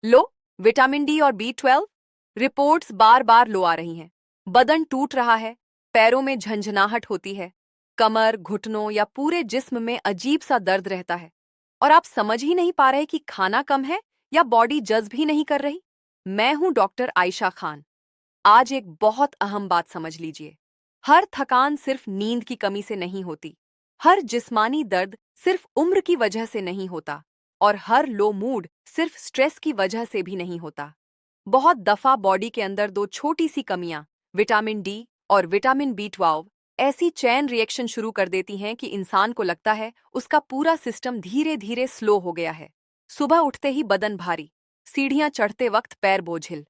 लो, vitamin D और B12 reports बार बार लो आ रही हैं। बदन टूट रहा है, पैरों में झंझनाहट होती है, कमर, घुटनों या पूरे जिस्म में अजीब सा दर्द रहता है। और आप समझ ही नहीं पा रहे कि खाना कम है या बॉडी जज्ब ही नहीं कर रही। मैं हूं डॉक्टर आयशा खान। आज एक बहुत अहम बात समझ लीजिए। हर थकान सिर्फ नींद की कमी से नहीं होती। हर जिस्मानी दर्द सिर्फ उम्र की वजह से नहीं होता। और हर लो मूड सिर्फ स्ट्रेस की वजह से भी नहीं होता। बहुत दफा बॉडी के अंदर दो छोटी सी कमियां, विटामिन डी और विटामिन B12, ऐसी चैन रिएक्शन शुरू कर देती हैं कि इंसान को लगता है उसका पूरा सिस्टम धीरे धीरे स्लो हो गया है। सुबह उठते ही बदन भारी, सीढ़ियां चढ़ते वक्त पैर बोझिल,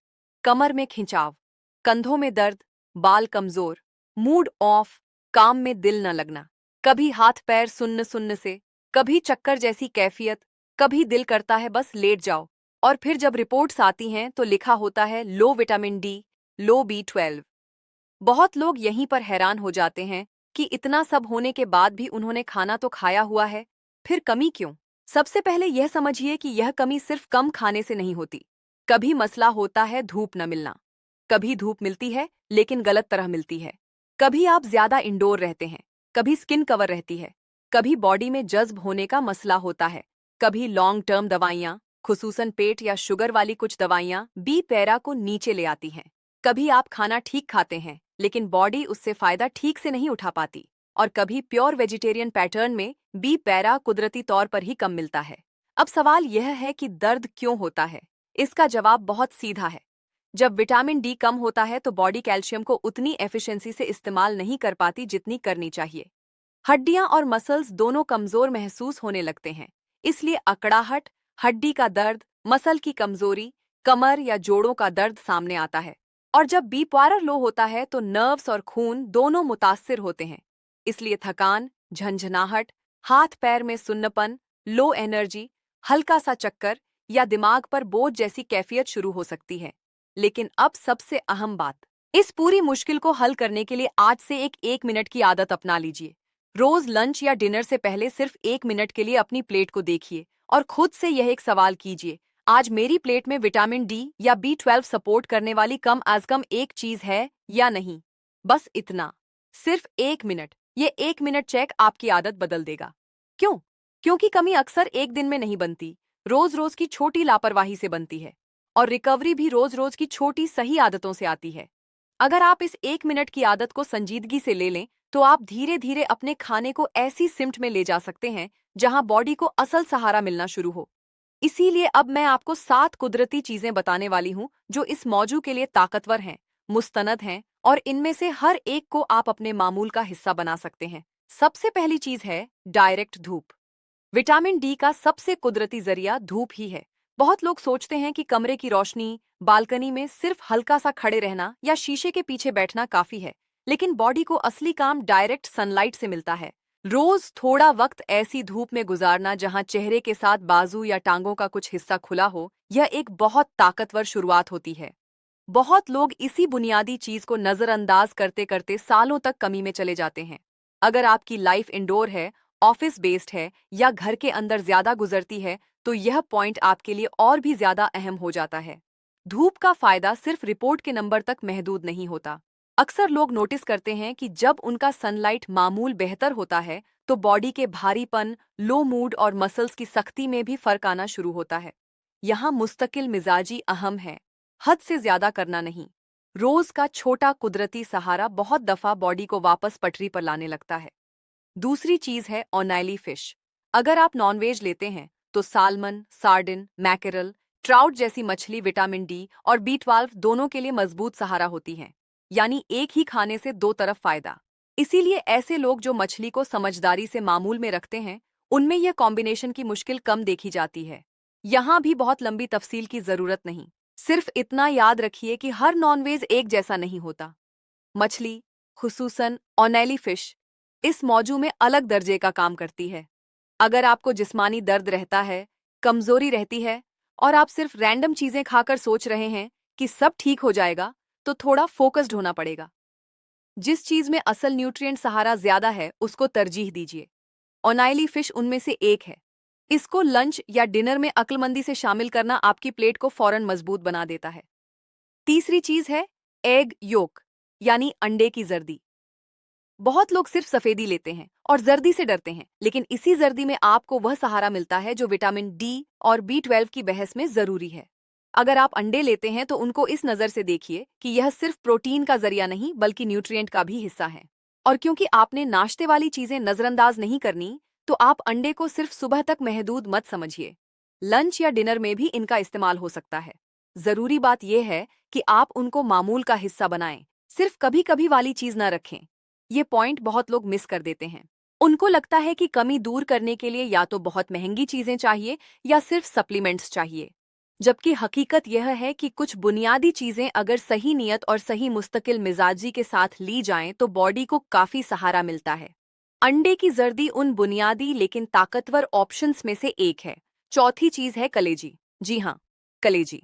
कमर में खिंचाव, कंधों में दर्द, बाल कमजोर, मूड ऑफ, काम में दिल न लगना, कभी हाथ पैर सुन्न सुन्न से, कभी चक्कर जैसी कैफियत, कभी दिल करता है बस लेट जाओ। और फिर जब रिपोर्ट्स आती हैं तो लिखा होता है लो विटामिन डी, लो B12। बहुत लोग यहीं पर हैरान हो जाते हैं कि इतना सब होने के बाद भी उन्होंने खाना तो खाया हुआ है, फिर कमी क्यों? सबसे पहले यह समझिए कि यह कमी सिर्फ कम खाने से नहीं होती। कभी मसला होता है धूप न मिलना, कभी धूप मिलती है लेकिन गलत तरह मिलती है, कभी आप ज्यादा इंडोर रहते हैं, कभी स्किन कवर रहती है, कभी बॉडी में जज्ब होने का मसला होता है, कभी लॉन्ग टर्म दवाइयाँ, खुसूसन पेट या शुगर वाली कुछ दवाइयाँ B12 को नीचे ले आती हैं, कभी आप खाना ठीक खाते हैं लेकिन बॉडी उससे फायदा ठीक से नहीं उठा पाती, और कभी प्योर वेजिटेरियन पैटर्न में B12 कुदरती तौर पर ही कम मिलता है। अब सवाल यह है कि दर्द क्यों होता है? इसका जवाब बहुत सीधा है। जब विटामिन डी कम होता है तो बॉडी कैल्शियम को उतनी एफिशिएंसी से इस्तेमाल नहीं कर पाती जितनी करनी चाहिए। हड्डियां और मसल्स दोनों कमजोर महसूस होने लगते हैं, इसलिए अकड़ाहट, हड्डी का दर्द, मसल की कमजोरी, कमर या जोड़ों का दर्द सामने आता है। और जब B12 लो होता है तो नर्व्स और खून दोनों मुतासिर होते हैं, इसलिए थकान, झंझनाहट, हाथ पैर में सुन्नपन, लो एनर्जी, हल्का सा चक्कर या दिमाग पर बोझ जैसी कैफियत शुरू हो सकती है। लेकिन अब सबसे अहम बात, इस पूरी मुश्किल को हल करने के लिए आज से एक मिनट की आदत अपना लीजिए। रोज लंच या डिनर से पहले सिर्फ 1 मिनट के लिए अपनी प्लेट को देखिए और खुद से यह एक सवाल कीजिए, आज मेरी प्लेट में विटामिन डी या B12 सपोर्ट करने वाली कम अज कम एक चीज है या नहीं? बस इतना, सिर्फ 1 मिनट। ये 1 मिनट चेक आपकी आदत बदल देगा। क्यों? क्योंकि कमी अक्सर एक दिन में नहीं बनती, रोज रोज की छोटी लापरवाही से बनती है। और रिकवरी भी रोज रोज की छोटी सही आदतों से आती है। अगर आप इस 1 मिनट की आदत को संजीदगी से ले लें तो आप धीरे धीरे अपने खाने को ऐसी सिमट में ले जा सकते हैं जहां बॉडी को असल सहारा मिलना शुरू हो। इसीलिए अब मैं आपको 7 कुदरती चीजें बताने वाली हूं जो इस मौजू के लिए ताकतवर हैं, मुस्तनद हैं, और इनमें से हर एक को आप अपने मामूल का हिस्सा बना सकते हैं। सबसे पहली चीज है डायरेक्ट धूप। विटामिन डी का सबसे कुदरती जरिया धूप ही है। बहुत लोग सोचते हैं कि कमरे की रोशनी, बालकनी में सिर्फ हल्का सा खड़े रहना या शीशे के पीछे बैठना काफी है, लेकिन बॉडी को असली काम डायरेक्ट सनलाइट से मिलता है। रोज थोड़ा वक्त ऐसी धूप में गुजारना जहां चेहरे के साथ बाजू या टांगों का कुछ हिस्सा खुला हो, यह एक बहुत ताकतवर शुरुआत होती है। बहुत लोग इसी बुनियादी चीज को नजरअंदाज करते करते सालों तक कमी में चले जाते हैं। अगर आपकी लाइफ इंडोर है, ऑफिस बेस्ड है या घर के अंदर ज्यादा गुजरती है तो यह पॉइंट आपके लिए और भी ज्यादा अहम हो जाता है। धूप का फायदा सिर्फ रिपोर्ट के नंबर तक महदूद नहीं होता। अक्सर लोग नोटिस करते हैं कि जब उनका सनलाइट मामूल बेहतर होता है तो बॉडी के भारीपन, लो मूड और मसल्स की सख्ती में भी फर्क आना शुरू होता है। यहाँ मुस्तकिल मिजाजी अहम है, हद से ज्यादा करना नहीं। रोज का छोटा कुदरती सहारा बहुत दफा बॉडी को वापस पटरी पर लाने लगता है। दूसरी चीज है ऑनाइली फिश। अगर आप नॉनवेज लेते हैं तो सालमन, सार्डिन, मैकेरल, ट्राउट जैसी मछली विटामिन डी और B12 दोनों के लिए मजबूत सहारा होती हैं। यानी एक ही खाने से दो तरफ फायदा। इसीलिए ऐसे लोग जो मछली को समझदारी से मामूल में रखते हैं, उनमें यह कॉम्बिनेशन की मुश्किल कम देखी जाती है। यहाँ भी बहुत लंबी तफसील की जरूरत नहीं, सिर्फ इतना याद रखिए कि हर नॉनवेज एक जैसा नहीं होता। मछली, खुसूसन ऑनेली फिश, इस मौजू में अलग दर्जे का काम करती है। अगर आपको जिस्मानी दर्द रहता है, कमजोरी रहती है और आप सिर्फ रैंडम चीजें खाकर सोच रहे हैं कि सब ठीक हो जाएगा, तो थोड़ा फोकस्ड होना पड़ेगा। जिस चीज में असल न्यूट्रिएंट सहारा ज्यादा है उसको तरजीह दीजिए। ऑनाइली फिश उनमें से एक है। इसको लंच या डिनर में अक्लमंदी से शामिल करना आपकी प्लेट को फौरन मजबूत बना देता है। तीसरी चीज है एग योक, यानी अंडे की जर्दी। बहुत लोग सिर्फ सफेदी लेते हैं और जर्दी से डरते हैं, लेकिन इसी जर्दी में आपको वह सहारा मिलता है जो विटामिन डी और B12 की बहस में जरूरी है। अगर आप अंडे लेते हैं तो उनको इस नजर से देखिए कि यह सिर्फ प्रोटीन का जरिया नहीं बल्कि न्यूट्रिएंट का भी हिस्सा है। और क्योंकि आपने नाश्ते वाली चीजें नजरअंदाज नहीं करनी, तो आप अंडे को सिर्फ सुबह तक महदूद मत समझिए। लंच या डिनर में भी इनका इस्तेमाल हो सकता है। जरूरी बात यह है कि आप उनको मामूल का हिस्सा बनाएं, सिर्फ कभी कभी वाली चीज न रखें। ये पॉइंट बहुत लोग मिस कर देते हैं। उनको लगता है कि कमी दूर करने के लिए या तो बहुत महंगी चीजें चाहिए या सिर्फ सप्लीमेंट्स चाहिए, जबकि हकीकत यह है कि कुछ बुनियादी चीजें अगर सही नियत और सही मुस्तकिल मिजाजी के साथ ली जाएं तो बॉडी को काफी सहारा मिलता है। अंडे की जर्दी उन बुनियादी लेकिन ताकतवर ऑप्शंस में से एक है। चौथी चीज है कलेजी। जी हाँ, कलेजी।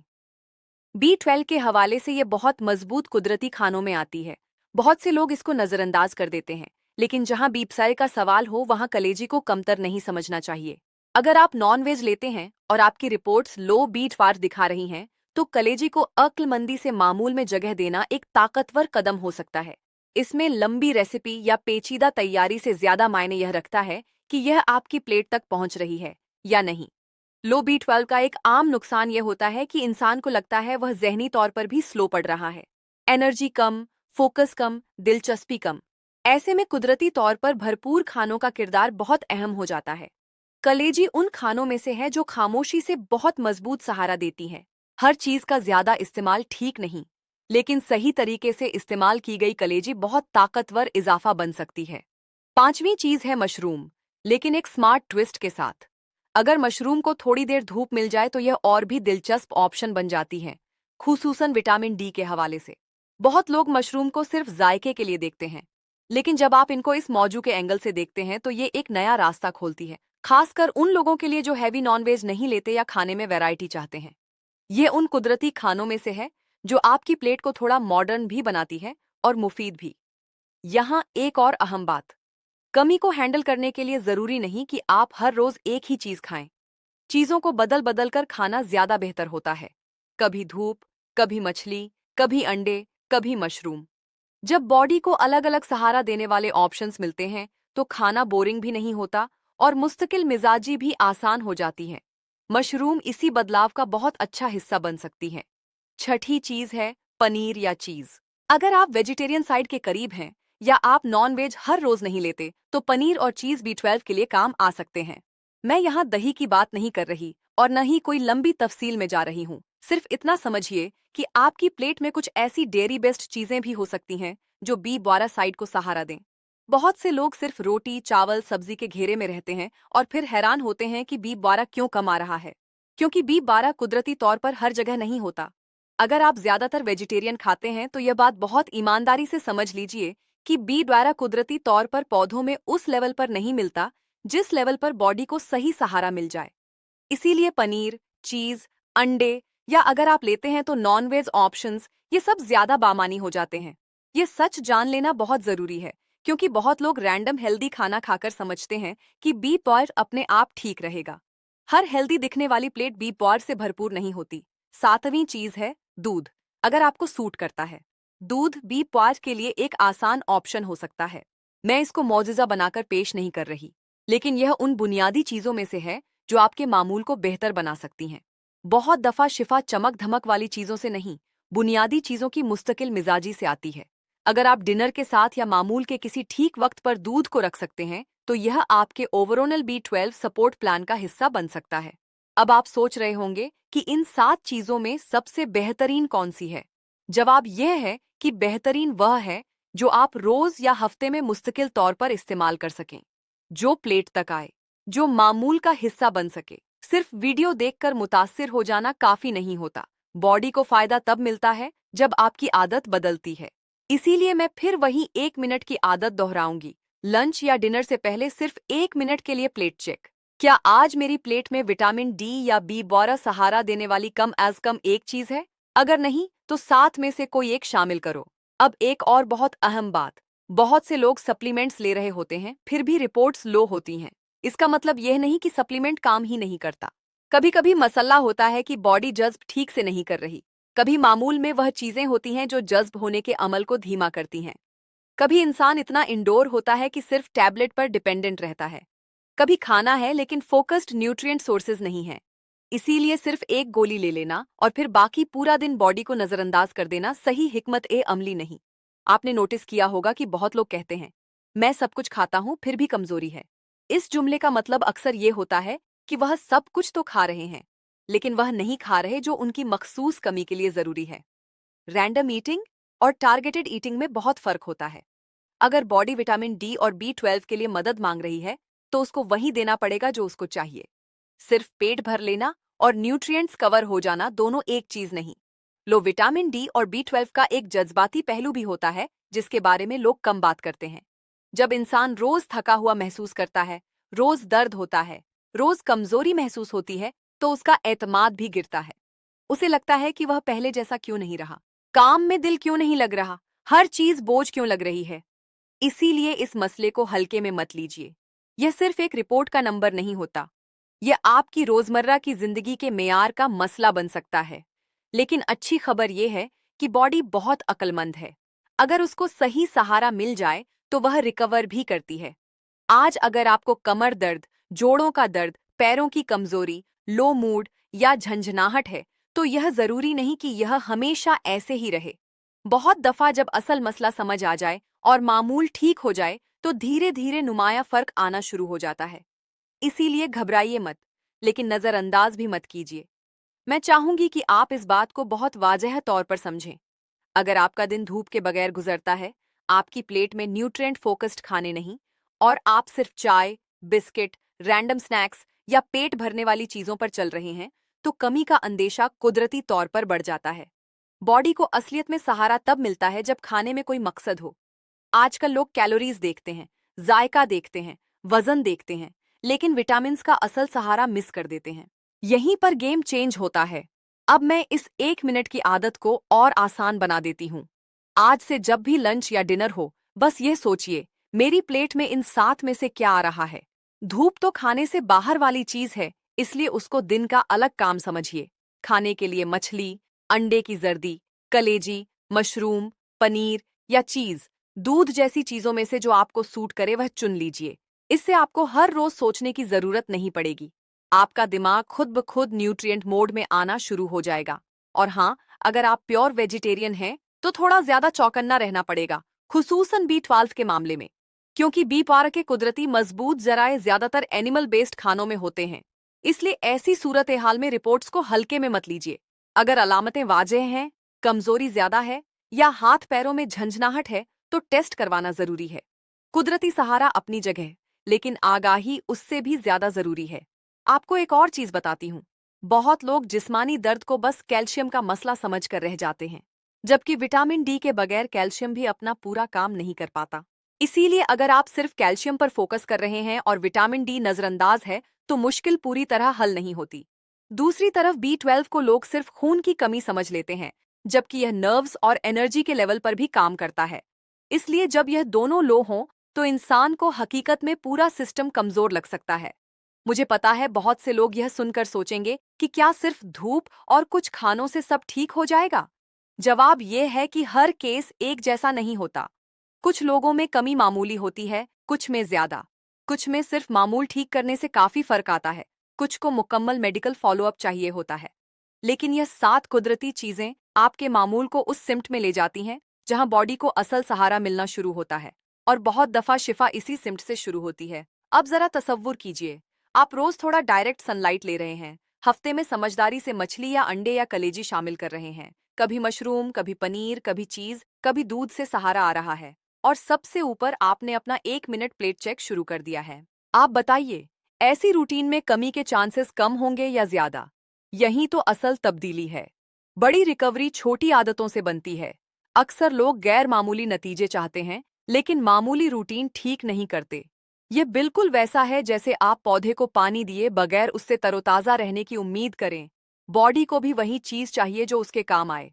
B12 के हवाले से ये बहुत मजबूत कुदरती खानों में आती है। बहुत से लोग इसको नजरअंदाज कर देते हैं, लेकिन जहां बीपसाई का सवाल हो वहां कलेजी को कमतर नहीं समझना चाहिए। अगर आप नॉन वेज लेते हैं और आपकी रिपोर्ट्स लो B12 दिखा रही हैं, तो कलेजी को अक्लमंदी से मामूल में जगह देना एक ताकतवर कदम हो सकता है। इसमें लंबी रेसिपी या पेचीदा तैयारी से ज्यादा मायने यह रखता है कि यह आपकी प्लेट तक पहुंच रही है या नहीं। लो B12 का एक आम नुकसान यह होता है कि इंसान को लगता है वह ज़हनी तौर पर भी स्लो पड़ रहा है। एनर्जी कम, फोकस कम, दिलचस्पी कम। ऐसे में कुदरती तौर पर भरपूर खानों का किरदार बहुत अहम हो जाता है। कलेजी उन खानों में से है जो खामोशी से बहुत मजबूत सहारा देती हैं। हर चीज का ज्यादा इस्तेमाल ठीक नहीं, लेकिन सही तरीके से इस्तेमाल की गई कलेजी बहुत ताकतवर इजाफा बन सकती है। पांचवी चीज है मशरूम, लेकिन एक स्मार्ट ट्विस्ट के साथ। अगर मशरूम को थोड़ी देर धूप मिल जाए तो यह और भी दिलचस्प ऑप्शन बन जाती है, खुसूसन विटामिन डी के हवाले से। बहुत लोग मशरूम को सिर्फ जायके के लिए देखते हैं, लेकिन जब आप इनको इस मौजू के एंगल से देखते हैं तो ये एक नया रास्ता खोलती है, खासकर उन लोगों के लिए जो हैवी नॉनवेज नहीं लेते या खाने में वैरायटी चाहते हैं। ये उन कुदरती खानों में से है जो आपकी प्लेट को थोड़ा मॉडर्न भी बनाती है और मुफीद भी। यहाँ एक और अहम बात, कमी को हैंडल करने के लिए जरूरी नहीं कि आप हर रोज एक ही चीज खाएं। चीजों को बदल बदल कर खाना ज्यादा बेहतर होता है। कभी धूप, कभी मछली, कभी अंडे, कभी मशरूम। जब बॉडी को अलग अलग सहारा देने वाले ऑप्शंस मिलते हैं तो खाना बोरिंग भी नहीं होता और मुस्तकिल मिजाजी भी आसान हो जाती है। मशरूम इसी बदलाव का बहुत अच्छा हिस्सा बन सकती है। छठी चीज है पनीर या चीज। अगर आप वेजिटेरियन साइड के करीब हैं या आप नॉन वेज हर रोज नहीं लेते तो पनीर और चीज B12 के लिए काम आ सकते हैं। मैं यहाँ दही की बात नहीं कर रही और न ही कोई लंबी तफसील में जा रही हूँ। सिर्फ इतना समझिए कि आपकी प्लेट में कुछ ऐसी डेयरी बेस्ड चीजें भी हो सकती हैं जो B12 साइड को सहारा दें। बहुत से लोग सिर्फ रोटी, चावल, सब्जी के घेरे में रहते हैं और फिर हैरान होते हैं कि B12 क्यों कम आ रहा है, क्योंकि B12 कुदरती तौर पर हर जगह नहीं होता। अगर आप ज्यादातर वेजिटेरियन खाते हैं तो यह बात बहुत ईमानदारी से समझ लीजिए कि B12 कुदरती तौर पर पौधों में उस लेवल पर नहीं मिलता जिस लेवल पर बॉडी को सही सहारा मिल जाए। इसीलिए पनीर, चीज, अंडे या अगर आप लेते हैं तो नॉन-वेज ऑप्शंस, ये सब ज्यादा बामानी हो जाते हैं। ये सच जान लेना बहुत जरूरी है, क्योंकि बहुत लोग रैंडम हेल्दी खाना खाकर समझते हैं कि B12 अपने आप ठीक रहेगा। हर हेल्दी दिखने वाली प्लेट B12 से भरपूर नहीं होती। सातवीं चीज है दूध। अगर आपको सूट करता है, दूध B12 के लिए एक आसान ऑप्शन हो सकता है। मैं इसको मौजूजा बनाकर पेश नहीं कर रही, लेकिन यह उन बुनियादी चीजों में से है जो आपके मामूल को बेहतर बना सकती हैं। बहुत दफा शिफा चमक धमक वाली चीजों से नहीं, बुनियादी चीजों की मुस्तकिल मिजाजी से आती है। अगर आप डिनर के साथ या मामूल के किसी ठीक वक्त पर दूध को रख सकते हैं तो यह आपके ओवरऑल B12 सपोर्ट प्लान का हिस्सा बन सकता है। अब आप सोच रहे होंगे कि इन 7 चीजों में सबसे बेहतरीन कौन सी है। जवाब यह है कि बेहतरीन वह है जो आप रोज या हफ्ते में मुस्तकिल तौर पर इस्तेमाल कर सकें, जो प्लेट तक आए, जो मामूल का हिस्सा बन सके। सिर्फ वीडियो देखकर मुतासिर हो जाना काफी नहीं होता। बॉडी को फायदा तब मिलता है जब आपकी आदत बदलती है। इसीलिए मैं फिर वही 1 मिनट की आदत दोहराऊंगी। लंच या डिनर से पहले सिर्फ 1 मिनट के लिए प्लेट चेक। क्या आज मेरी प्लेट में विटामिन डी या B12 सहारा देने वाली कम एज कम एक चीज है? अगर नहीं तो 7 में से कोई एक शामिल करो। अब एक और बहुत अहम बात, बहुत से लोग सप्लीमेंट्स ले रहे होते हैं फिर भी रिपोर्ट्स लो होती हैं। इसका मतलब यह नहीं कि सप्लीमेंट काम ही नहीं करता। कभी कभी मसला होता है कि बॉडी जज्ब ठीक से नहीं कर रही। कभी मामूल में वह चीजें होती हैं जो जज्ब होने के अमल को धीमा करती हैं। कभी इंसान इतना इंडोर होता है कि सिर्फ टैबलेट पर डिपेंडेंट रहता है। कभी खाना है लेकिन फोकस्ड न्यूट्रिएंट सोर्सेज नहीं है। इसीलिए सिर्फ एक गोली ले लेना और फिर बाकी पूरा दिन बॉडी को नजरअंदाज कर देना सही हिकमत ए अमली नहीं। आपने नोटिस किया होगा कि बहुत लोग कहते हैं, मैं सब कुछ खाता हूं फिर भी कमजोरी है। इस जुमले का मतलब अक्सर ये होता है कि वह सब कुछ तो खा रहे हैं, लेकिन वह नहीं खा रहे जो उनकी मखसूस कमी के लिए जरूरी है। रैंडम ईटिंग और टारगेटेड ईटिंग में बहुत फर्क होता है। अगर बॉडी विटामिन डी और B12 के लिए मदद मांग रही है तो उसको वही देना पड़ेगा जो उसको चाहिए। सिर्फ पेट भर लेना और न्यूट्रिएंट्स कवर हो जाना दोनों एक चीज नहीं। लो विटामिन डी और B12 का एक जज्बाती पहलू भी होता है जिसके बारे में लोग कम बात करते हैं। जब इंसान रोज थका हुआ महसूस करता है, रोज दर्द होता है, रोज कमजोरी महसूस होती है, तो उसका एतमाद भी गिरता है। उसे लगता है कि वह पहले जैसा क्यों नहीं रहा, काम में दिल क्यों नहीं लग रहा, हर चीज बोझ क्यों लग रही है। इसीलिए इस मसले को हल्के में मत लीजिए। यह सिर्फ एक रिपोर्ट का नंबर नहीं होता। यह आपकी रोजमर्रा की जिंदगी के मेयार का मसला बन सकता है। लेकिन अच्छी खबर यह है कि बॉडी बहुत अक्लमंद है। अगर उसको सही सहारा मिल जाए तो वह रिकवर भी करती है। आज अगर आपको कमर दर्द, जोड़ों का दर्द, पैरों की कमजोरी, लो मूड या झंझनाहट है, तो यह जरूरी नहीं कि यह हमेशा ऐसे ही रहे। बहुत दफा जब असल मसला समझ आ जाए और मामूल ठीक हो जाए तो धीरे धीरे नुमाया फर्क आना शुरू हो जाता है। इसीलिए घबराइए मत, लेकिन नजरअंदाज भी मत कीजिए। मैं चाहूंगी कि आप इस बात को बहुत वाजह तौर पर समझें। अगर आपका दिन धूप के बगैर गुजरता है, आपकी प्लेट में न्यूट्रिएंट फोकस्ड खाने नहीं, और आप सिर्फ चाय, बिस्किट, रैंडम स्नैक्स या पेट भरने वाली चीजों पर चल रहे हैं, तो कमी का अंदेशा कुदरती तौर पर बढ़ जाता है। बॉडी को असलियत में सहारा तब मिलता है जब खाने में कोई मकसद हो। आजकल लोग कैलोरीज देखते हैं, जायका देखते हैं, वजन देखते हैं, लेकिन विटामिन्स का असल सहारा मिस कर देते हैं। यहीं पर गेम चेंज होता है। अब मैं इस 1 मिनट की आदत को और आसान बना देती हूँ। आज से जब भी लंच या डिनर हो, बस ये सोचिए, मेरी प्लेट में इन 7 में से क्या आ रहा है। धूप तो खाने से बाहर वाली चीज है, इसलिए उसको दिन का अलग काम समझिए। खाने के लिए मछली, अंडे की जर्दी, कलेजी, मशरूम, पनीर या चीज, दूध जैसी चीजों में से जो आपको सूट करे वह चुन लीजिए। इससे आपको हर रोज सोचने की जरूरत नहीं पड़ेगी। आपका दिमाग खुद ब खुद न्यूट्रिएंट मोड में आना शुरू हो जाएगा। और हाँ, अगर आप प्योर वेजिटेरियन हैं तो थोड़ा ज्यादा चौकन्ना रहना पड़ेगा, खुसूसन B12 के मामले में, क्योंकि B12 के कुदरती मजबूत जराए ज्यादातर एनिमल बेस्ड खानों में होते हैं। इसलिए ऐसी सूरत हाल में रिपोर्ट्स को हल्के में मत लीजिए। अगर अलामतें वाजह हैं, कमजोरी ज्यादा है या हाथ पैरों में झंझनाहट है, तो टेस्ट करवाना जरूरी है। कुदरती सहारा अपनी जगह, लेकिन आगाही उससे भी ज्यादा जरूरी है। आपको एक और चीज बताती हूँ। बहुत लोग जिस्मानी दर्द को बस कैल्शियम का मसला समझकर रह जाते हैं, जबकि विटामिन डी के बगैर कैल्शियम भी अपना पूरा काम नहीं कर पाता। इसीलिए अगर आप सिर्फ कैल्शियम पर फोकस कर रहे हैं और विटामिन डी नजरअंदाज है, तो मुश्किल पूरी तरह हल नहीं होती। दूसरी तरफ B12 को लोग सिर्फ खून की कमी समझ लेते हैं, जबकि यह नर्व्स और एनर्जी के लेवल पर भी काम करता है। इसलिए जब यह दोनों लो हों, तो इंसान को हकीकत में पूरा सिस्टम कमजोर लग सकता है। मुझे पता है बहुत से लोग यह सुनकर सोचेंगे कि क्या सिर्फ धूप और कुछ खानों से सब ठीक हो जाएगा। जवाब यह है कि हर केस एक जैसा नहीं होता। कुछ लोगों में कमी मामूली होती है, कुछ में ज्यादा। कुछ में सिर्फ मामूल ठीक करने से काफी फर्क आता है, कुछ को मुकम्मल मेडिकल फॉलोअप चाहिए होता है। लेकिन यह 7 कुदरती चीजें आपके मामूल को उस सिम्ट में ले जाती हैं जहां बॉडी को असल सहारा मिलना शुरू होता है। और बहुत दफा शिफा इसी सिम्ट से शुरू होती है। अब जरा तसव्वुर कीजिए, आप रोज थोड़ा डायरेक्ट सनलाइट ले रहे हैं, हफ्ते में समझदारी से मछली या अंडे या कलेजी शामिल कर रहे हैं, कभी मशरूम, कभी पनीर, कभी चीज, कभी दूध से सहारा आ रहा है, और सबसे ऊपर आपने अपना 1 मिनट प्लेट चेक शुरू कर दिया है। आप बताइए, ऐसी रूटीन में कमी के चांसेस कम होंगे या ज्यादा? यही तो असल तब्दीली है। बड़ी रिकवरी छोटी आदतों से बनती है। अक्सर लोग गैर मामूली नतीजे चाहते हैं, लेकिन मामूली रूटीन ठीक नहीं करते। ये बिल्कुल वैसा है जैसे आप पौधे को पानी दिए बगैर उससे तरोताजा रहने की उम्मीद करें। बॉडी को भी वही चीज चाहिए जो उसके काम आए।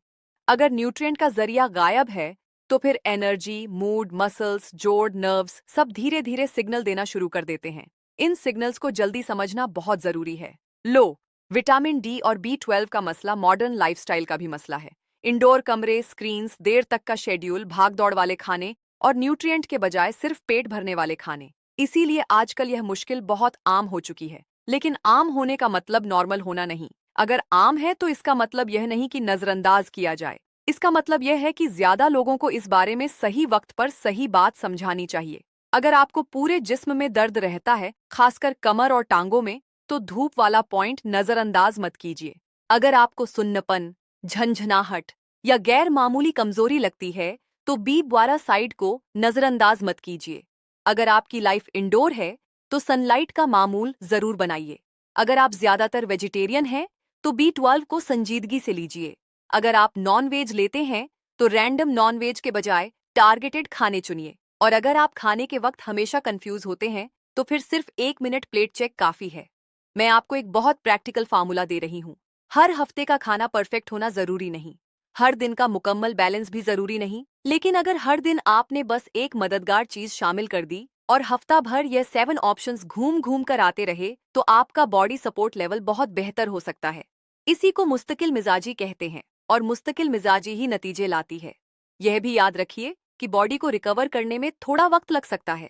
अगर न्यूट्रिएंट का जरिया गायब है, तो फिर एनर्जी, मूड, मसल्स, जोड़, नर्व्स सब धीरे धीरे सिग्नल देना शुरू कर देते हैं। इन सिग्नल्स को जल्दी समझना बहुत जरूरी है। लो, विटामिन डी और B12 का मसला मॉडर्न लाइफस्टाइल का भी मसला है। इंडोर कमरे, स्क्रीन्स, देर तक का शेड्यूल, भागदौड़ वाले खाने और न्यूट्रिएंट के बजाय सिर्फ पेट भरने वाले खाने। इसीलिए आजकल यह मुश्किल बहुत आम हो चुकी है। लेकिन आम होने का मतलब नॉर्मल होना नहीं। अगर आम है तो इसका मतलब यह नहीं कि नजरअंदाज किया जाए। इसका मतलब यह है कि ज्यादा लोगों को इस बारे में सही वक्त पर सही बात समझानी चाहिए। अगर आपको पूरे जिस्म में दर्द रहता है, खासकर कमर और टांगों में, तो धूप वाला पॉइंट नजरअंदाज मत कीजिए। अगर आपको सुन्नपन, झंझनाहट या गैर मामूली कमजोरी लगती है, तो B12 साइड को नजरअंदाज मत कीजिए। अगर आपकी लाइफ इंडोर है, तो सनलाइट का मामूल जरूर बनाइए। अगर आप ज्यादातर वेजिटेरियन हैं, तो B12 को संजीदगी से लीजिए। अगर आप नॉन वेज लेते हैं, तो रैंडम नॉन वेज के बजाय टारगेटेड खाने चुनिए। और अगर आप खाने के वक्त हमेशा कंफ्यूज होते हैं, तो फिर सिर्फ 1 मिनट प्लेट चेक काफी है। मैं आपको एक बहुत प्रैक्टिकल फार्मूला दे रही हूँ। हर हफ्ते का खाना परफेक्ट होना जरूरी नहीं, हर दिन का मुकम्मल बैलेंस भी जरूरी नहीं, लेकिन अगर हर दिन आपने बस एक मददगार चीज शामिल कर दी और हफ्ता भर यह 7 ऑप्शंस घूम घूम कर आते रहे, तो आपका बॉडी सपोर्ट लेवल बहुत बेहतर हो सकता है। इसी को मुस्तकिल मिजाजी कहते हैं, और मुस्तकिल मिजाजी ही नतीजे लाती है। यह भी याद रखिए कि बॉडी को रिकवर करने में थोड़ा वक्त लग सकता है।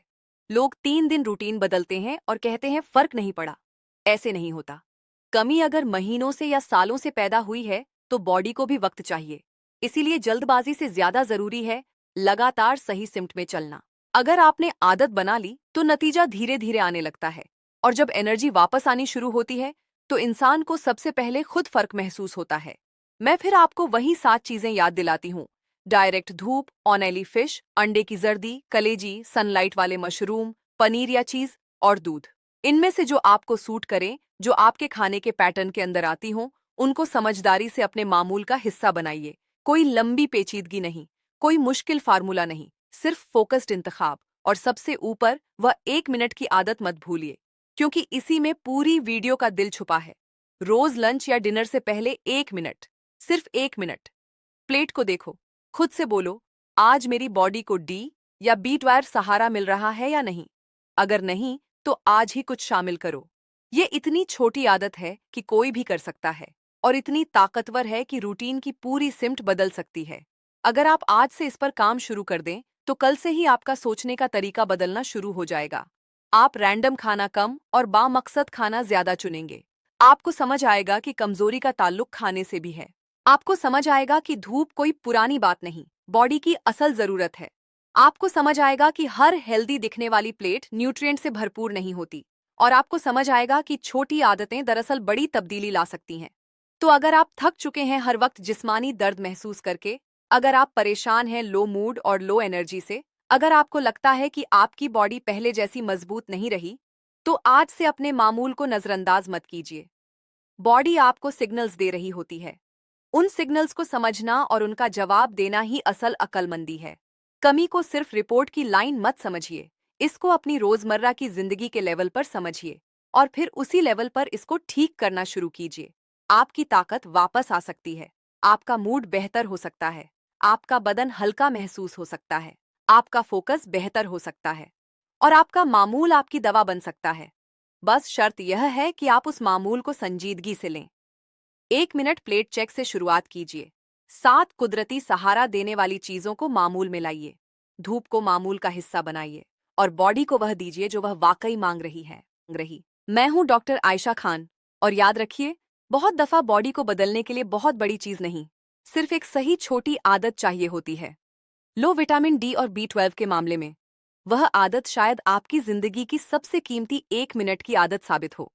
लोग 3 दिन रूटीन बदलते हैं और कहते हैं फर्क नहीं पड़ा। ऐसे नहीं होता। कमी अगर महीनों से या सालों से पैदा हुई है, तो बॉडी को भी वक्त चाहिए। इसीलिए जल्दबाजी से ज्यादा जरूरी है लगातार सही सिम्ट में चलना। अगर आपने आदत बना ली, तो नतीजा धीरे धीरे आने लगता है, और जब एनर्जी वापस आनी शुरू होती है, तो इंसान को सबसे पहले खुद फर्क महसूस होता है। मैं फिर आपको वही 7 चीजें याद दिलाती हूँ। डायरेक्ट धूप, ऑयली फिश, अंडे की जर्दी, कलेजी, सनलाइट वाले मशरूम, पनीर या चीज और दूध। इनमें से जो आपको सूट करें, जो आपके खाने के पैटर्न के अंदर आती हों, उनको समझदारी से अपने मामूल का हिस्सा बनाइए। कोई लंबी पेचीदगी नहीं, कोई मुश्किल फार्मूला नहीं, सिर्फ फोकस्ड इंतखाब। और सबसे ऊपर वह 1 मिनट की आदत मत भूलिए, क्योंकि इसी में पूरी वीडियो का दिल छुपा है। रोज लंच या डिनर से पहले 1 मिनट, सिर्फ 1 मिनट प्लेट को देखो, खुद से बोलो, आज मेरी बॉडी को डी या B12 सहारा मिल रहा है या नहीं। अगर नहीं, तो आज ही कुछ शामिल करो। ये इतनी छोटी आदत है कि कोई भी कर सकता है, और इतनी ताकतवर है कि रूटीन की पूरी सिम्ट बदल सकती है। अगर आप आज से इस पर काम शुरू कर दें, तो कल से ही आपका सोचने का तरीका बदलना शुरू हो जाएगा। आप रैंडम खाना कम और बामकसद खाना ज्यादा चुनेंगे। आपको समझ आएगा कि कमजोरी का ताल्लुक खाने से भी है। आपको समझ आएगा कि धूप कोई पुरानी बात नहीं, बॉडी की असल जरूरत है। आपको समझ आएगा कि हर हेल्दी दिखने वाली प्लेट न्यूट्रिएंट से भरपूर नहीं होती, और आपको समझ आएगा कि छोटी आदतें दरअसल बड़ी तब्दीली ला सकती हैं। तो अगर आप थक चुके हैं हर वक्त जिस्मानी दर्द महसूस करके, अगर आप परेशान हैं लो मूड और लो एनर्जी से, अगर आपको लगता है कि आपकी बॉडी पहले जैसी मजबूत नहीं रही, तो आज से अपने मामूल को नजरअंदाज मत कीजिए। बॉडी आपको सिग्नल्स दे रही होती है। उन सिग्नल्स को समझना और उनका जवाब देना ही असल अक्लमंदी है। कमी को सिर्फ रिपोर्ट की लाइन मत समझिए, इसको अपनी रोजमर्रा की जिंदगी के लेवल पर समझिए, और फिर उसी लेवल पर इसको ठीक करना शुरू कीजिए। आपकी ताकत वापस आ सकती है, आपका मूड बेहतर हो सकता है, आपका बदन हल्का महसूस हो सकता है, आपका फोकस बेहतर हो सकता है, और आपका मामूल आपकी दवा बन सकता है। बस शर्त यह है कि आप उस मामूल को संजीदगी से लें। 1 मिनट प्लेट चेक से शुरुआत कीजिए। 7 कुदरती सहारा देने वाली चीजों को मामूल में लाइए। धूप को मामूल का हिस्सा बनाइए, और बॉडी को वह दीजिए जो वह वाकई मांग रही है। मैं हूं डॉक्टर आयशा खान, और याद रखिए, बहुत दफा बॉडी को बदलने के लिए बहुत बड़ी चीज नहीं, सिर्फ एक सही छोटी आदत चाहिए होती है। लो विटामिन डी और B12 के मामले में, वह आदत शायद आपकी जिंदगी की सबसे कीमती 1 मिनट की आदत साबित हो।